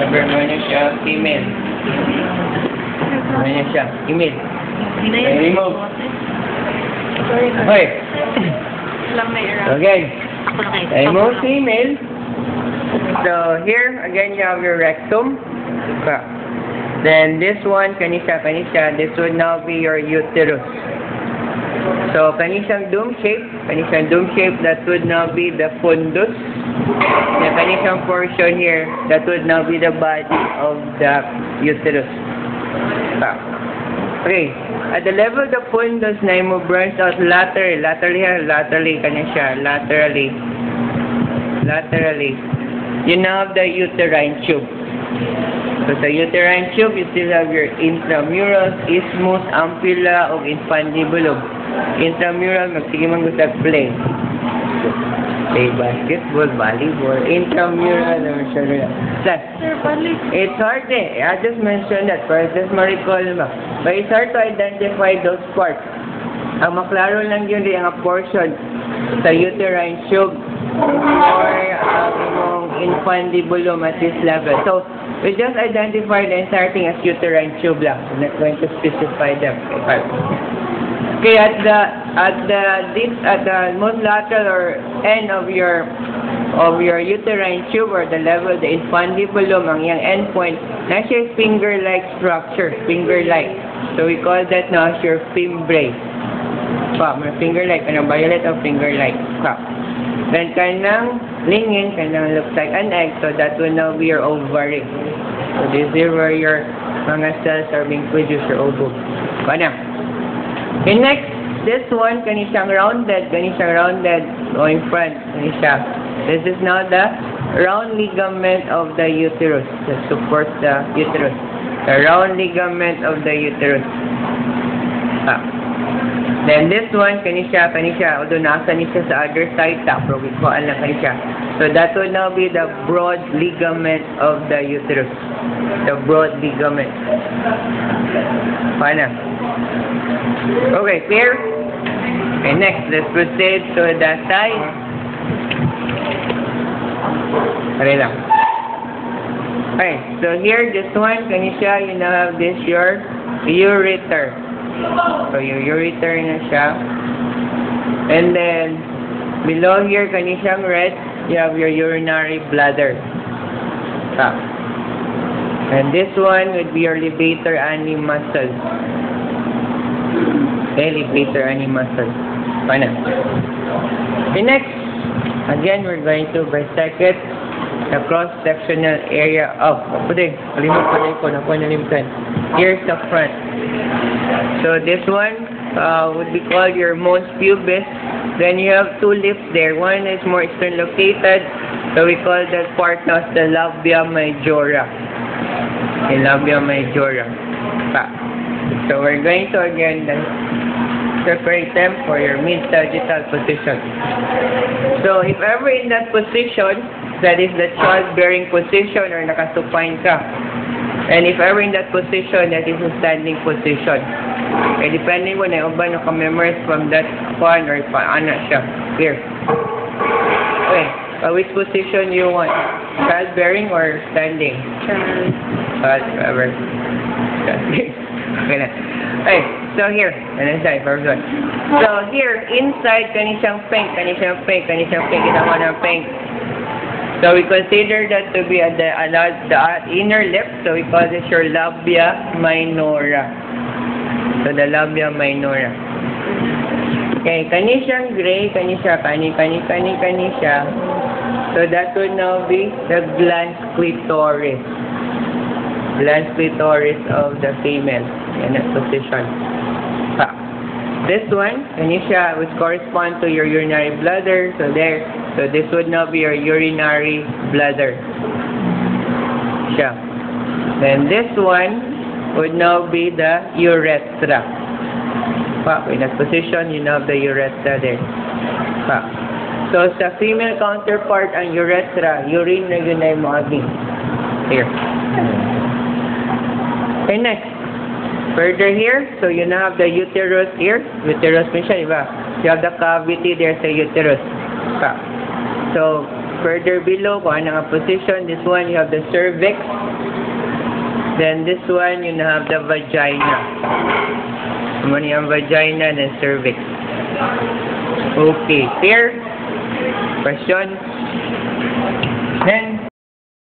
Number mo niya siya, female. Ano niya siya, female. Okay, remove. Okay. Okay. Remove female. So, here, again, you have your rectum. Then, this one, kanisha, this would now be your uterus. So, kanisang dome shape, that would now be the fundus. The kanisang portion here, that would now be the body of the uterus. Okay, at the level of the fundus, na mo branch out laterally, kanisha, laterally. You now have the uterine tube. So, sa uterine tube, you still have your intramural, isthmus, ampulla, o infundibulum. Intramural, magsige man gusto play. Play basketball, volleyball, intramural, or it's hard I just mentioned that, for just ma-recall ba. But it's hard to identify those parts. Ang maklaro lang yun rin ang portion sa uterine tube or yung infundibulum at this level. So, we just identify the entire thing as uterine tube lang. I'm not going to specify them. Okay, at the most lateral or end of your uterine tube or the level, the infundibulum, ang yung endpoint, nasa your finger-like structure, finger-like. So we call that now as your fimbrae. May finger-like, violet of finger-like. Then kanang lingin, kanang looks like an egg, so that will now be your ovary. So this is where your mga cells are being produced, your ovum. Okay, next, this one, kanisang rounded, going front, kanisha. This is now the round ligament of the uterus that supports the uterus. The round ligament of the uterus. Then this one, kanisha, although nasa niya sa other side, provicual lang kanisha. So that would now be the broad ligament of the uterus. The broad ligament. Okay, clear? Okay, next, let's proceed to the side. Okay, so here, this one, kanisha, you now have this, your ureter. So, your ureter na siya. And then, below here, kanisang red, you have your urinary bladder. And this one would be your levator ani muscle. Okay, levator ani muscle. Okay, next, again, we're going to bisect it. The cross-sectional area of here's the front. So this one would be called your mons pubis. Then you have two lips there. One is more external located, so we call that part now the labia majora. The labia majora. So we're going to again separate them for your mid-sagittal position. So if ever in that position, that is the childbearing position or nakasupine ka. And if ever in that position, that is a standing position. Okay, depending kung na-uban na ka-memorize from that one or paano siya. Clear? Okay, which position you want? Childbearing or standing? Childbearing. Okay na. Okay, so here, first one. So here, inside, kanisang pink, ginawa ng pink. So we consider that to be the inner lip, so we call this your labia minora. So the labia minora. Okay, kanisang gray, kanisha. So that would now be the glans clitoris. Glans clitoris of the female in that position. This one, kanisha, which correspond to your urinary bladder. So there. So this would now be your urinary bladder. Then this one would now be the urethra. In that position, you now have the urethra there. So sa female counterpart ang urethra, urine na yun ay maagi. Here. Okay, next. Further here, so you now have the uterus here. Uterus mo siya, diba? You have the cavity there sa uterus. So, further below, kung ano nga position, this one you have the cervix. Then this one you have the vagina. Ano yung vagina and cervix. Okay, clear? Question? Then